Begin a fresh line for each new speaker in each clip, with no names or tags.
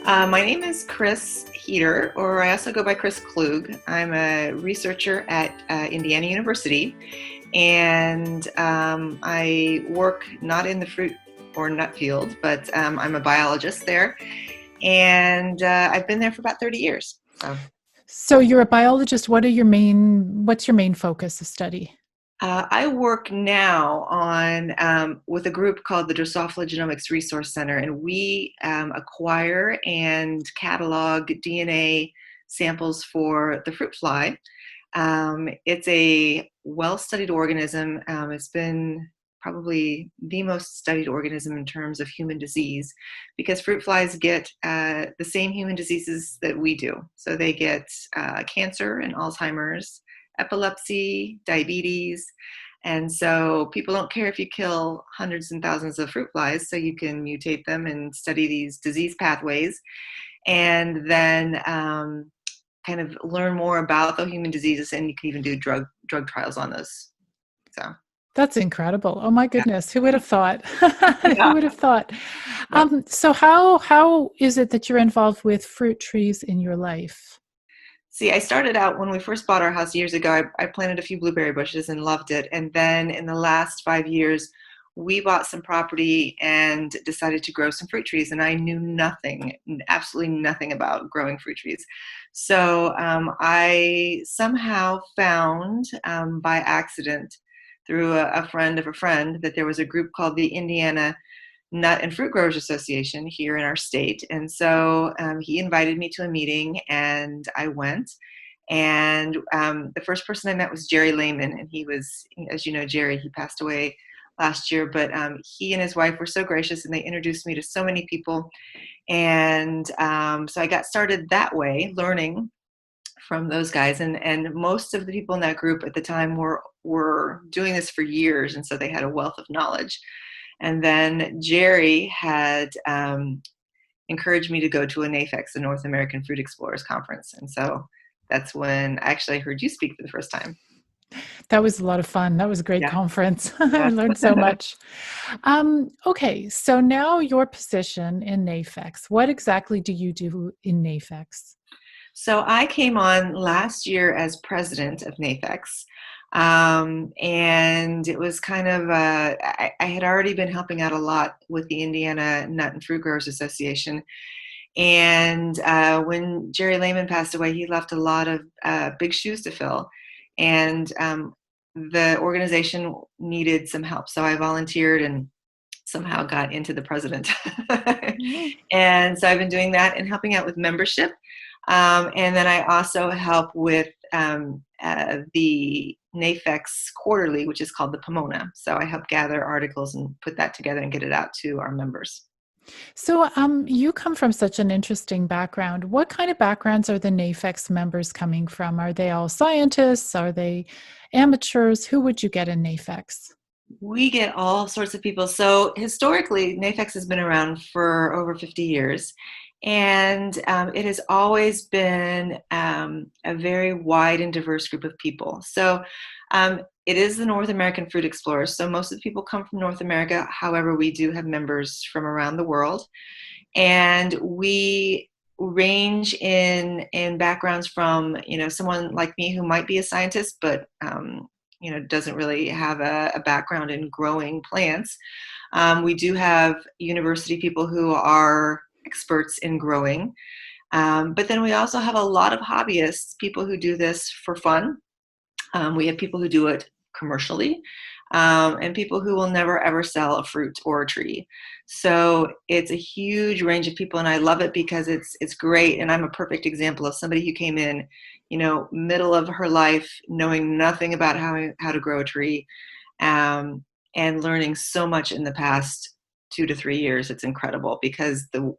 My name is Kris Heeter, or I also go by Kris Klug. I'm a researcher at Indiana University, and I work not in the fruit or nut field, but I'm a biologist there, and I've been there for about 30 years.
So you're a biologist. What's your main focus of study?
I work now on with a group called the Drosophila Genomics Resource Center, and we acquire and catalog DNA samples for the fruit fly. It's a well-studied organism. It's been probably the most studied organism in terms of human disease because fruit flies get the same human diseases that we do. So they get cancer and Alzheimer's, epilepsy, diabetes. And so people don't care if you kill hundreds and thousands of fruit flies, so you can mutate them and study these disease pathways and then kind of learn more about the human diseases, and you can even do drug trials on those. So
That's incredible. Oh my
yeah.
goodness. Who would have thought?
Yeah.
Who would have thought?
Yeah.
So how is it that you're involved with fruit trees in your life?
See, I started out when we first bought our house years ago. I planted a few blueberry bushes and loved it. And then in the last 5 years, we bought some property and decided to grow some fruit trees. And I knew nothing, absolutely nothing about growing fruit trees. So I somehow found by accident through a friend of a friend that there was a group called the Indiana Nut and Fruit Growers Association here in our state. And so he invited me to a meeting and I went. And the first person I met was Jerry Lehman. And he was, as you know, Jerry, he passed away last year, but he and his wife were so gracious and they introduced me to so many people. And so I got started that way, learning from those guys. And most of the people in that group at the time were doing this for years. And so they had a wealth of knowledge. And then Jerry had encouraged me to go to a NAFEX, the North American Fruit Explorers Conference. And so that's when I actually heard you speak for the first time.
That was a lot of fun. That was a great
Yeah.
conference. I
Yeah.
learned so much. Okay, so now your position in NAFEX. What exactly do you do in NAFEX?
So I came on last year as president of NAFEX. And it was kind of, I had already been helping out a lot with the Indiana Nut and Fruit Growers Association. And when Jerry Lehman passed away, he left a lot of big shoes to fill. And the organization needed some help. So I volunteered and somehow got into the president.
Mhm.
And so I've been doing that and helping out with membership. And then I also help with the NAFEX quarterly, which is called the Pomona. So I help gather articles and put that together and get it out to our members.
So you come from such an interesting background. What kind of backgrounds are the NAFEX members coming from? Are they all scientists? Are they amateurs? Who would you get in NAFEX?
We get all sorts of people. So historically, NAFEX has been around for over 50 years, and it has always been a very wide and diverse group of people. So it is the North American Fruit Explorers. So most of the people come from North America. However, we do have members from around the world, and we range in backgrounds from someone like me who might be a scientist, but doesn't really have a background in growing plants. We do have university people who are experts in growing. But then we also have a lot of hobbyists, people who do this for fun. We have people who do it commercially, and people who will never ever sell a fruit or a tree. So it's a huge range of people, and I love it because it's great. And I'm a perfect example of somebody who came in, middle of her life, knowing nothing about how to grow a tree, um, and learning so much in the past 2 to 3 years. It's incredible because the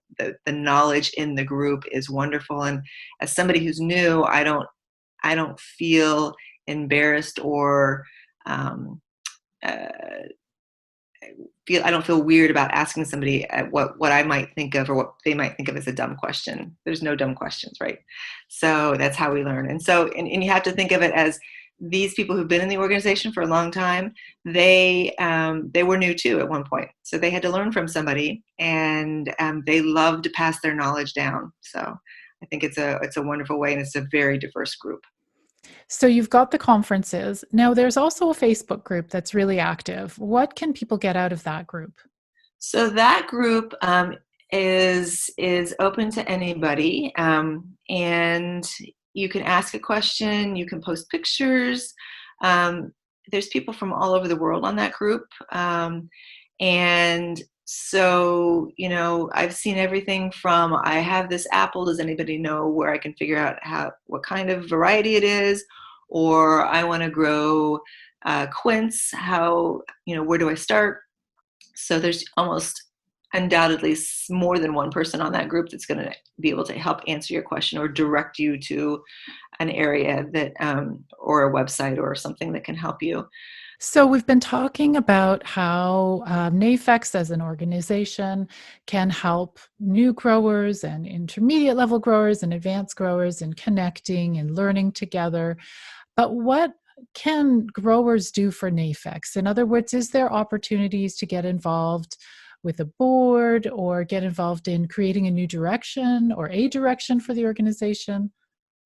knowledge in the group is wonderful. And as somebody who's new, I don't feel embarrassed or um, uh, I don't feel weird about asking somebody what I might think of or what they might think of as a dumb question. There's no dumb questions, right? So that's how we learn. And so, and you have to think of it as these people who've been in the organization for a long time, they were new too at one point, so they had to learn from somebody, and they love to pass their knowledge down. So I think it's a wonderful way, and it's a very diverse group.
So you've got the conferences. Now there's also a Facebook group that's really active. What can people get out of that group?
So that group is open to anybody, and you can ask a question. You can post pictures. Um, there's people from all over the world on that group, and so I've seen everything from I have this apple. Does anybody know where I can figure out what kind of variety it is, or I want to grow quince. Where do I start? So there's almost undoubtedly more than one person on that group that's going to be able to help answer your question or direct you to an area that or a website or something that can help you.
So we've been talking about how NAFEX as an organization can help new growers and intermediate level growers and advanced growers in connecting and learning together. But what can growers do for NAFEX? In other words, is there opportunities to get involved with a board or get involved in creating a new direction or a direction for the organization?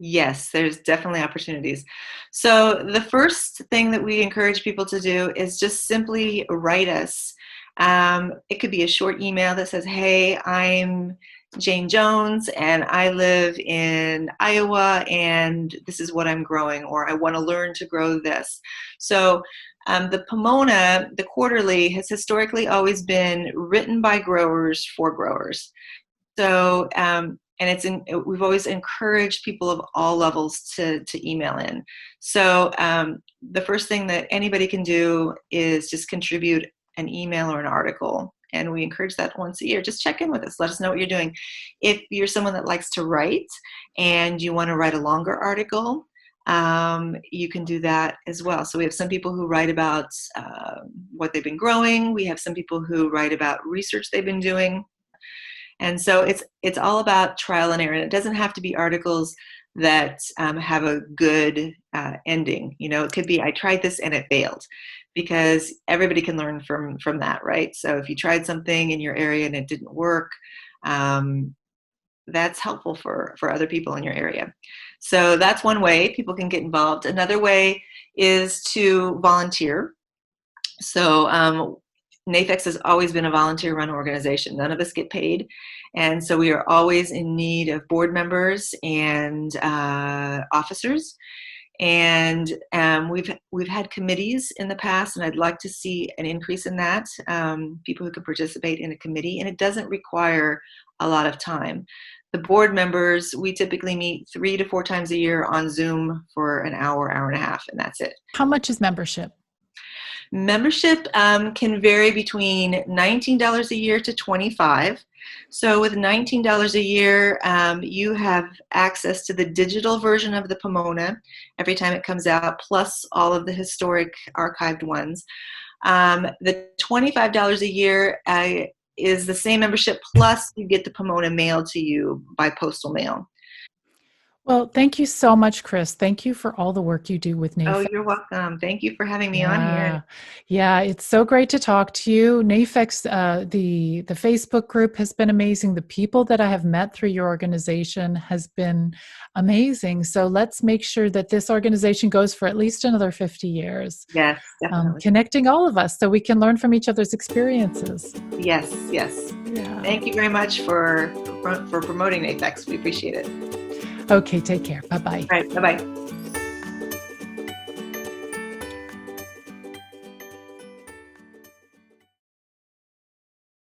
Yes, there's definitely opportunities. So the first thing that we encourage people to do is just simply write us. It could be a short email that says, "Hey, I'm Jane Jones and I live in Iowa and this is what I'm growing," or "I want to learn to grow this." So the Pomona, the quarterly, has historically always been written by growers for growers. So, we've always encouraged people of all levels to email in. So, the first thing that anybody can do is just contribute an email or an article. And we encourage that once a year. Just check in with us. Let us know what you're doing. If you're someone that likes to write and you want to write a longer article, you can do that as well. So we have some people who write about what they've been growing. We have some people who write about research they've been doing. And so it's all about trial and error. And it doesn't have to be articles that have a good ending. It could be I tried this and it failed, because everybody can learn from that, right? So if you tried something in your area and it didn't work, that's helpful for other people in your area. So that's one way people can get involved. Another way is to volunteer. So NAFEX has always been a volunteer-run organization. None of us get paid, and so we are always in need of board members and officers. And we've had committees in the past, and I'd like to see an increase in that. People who can participate in a committee, and it doesn't require a lot of time. The board members, we typically meet 3 to 4 times a year on Zoom for an hour, hour and a half, and that's it.
How much is membership?
Membership can vary between $19 a year to $25. So with $19 a year, you have access to the digital version of the Pomona every time it comes out, plus all of the historic archived ones. The $25 a year is the same membership, plus you get the Pomona mailed to you by postal mail.
Well, thank you so much, Kris. Thank you for all the work you do with
Oh,
NAFEX.
you're welcome. Thank you for having me on here.
Yeah, yeah, it's so great to talk to you. NAFEX, the Facebook group has been amazing. The people that I have met through your organization has been amazing. So let's make sure that this organization goes for at least another 50 years,
Yes, definitely.
connecting all of us so we can learn from each other's experiences.
Yes, yes.
Yeah.
Thank you very much for promoting NAFEX. We appreciate it.
Okay, take care. Bye bye.
All right, bye-bye.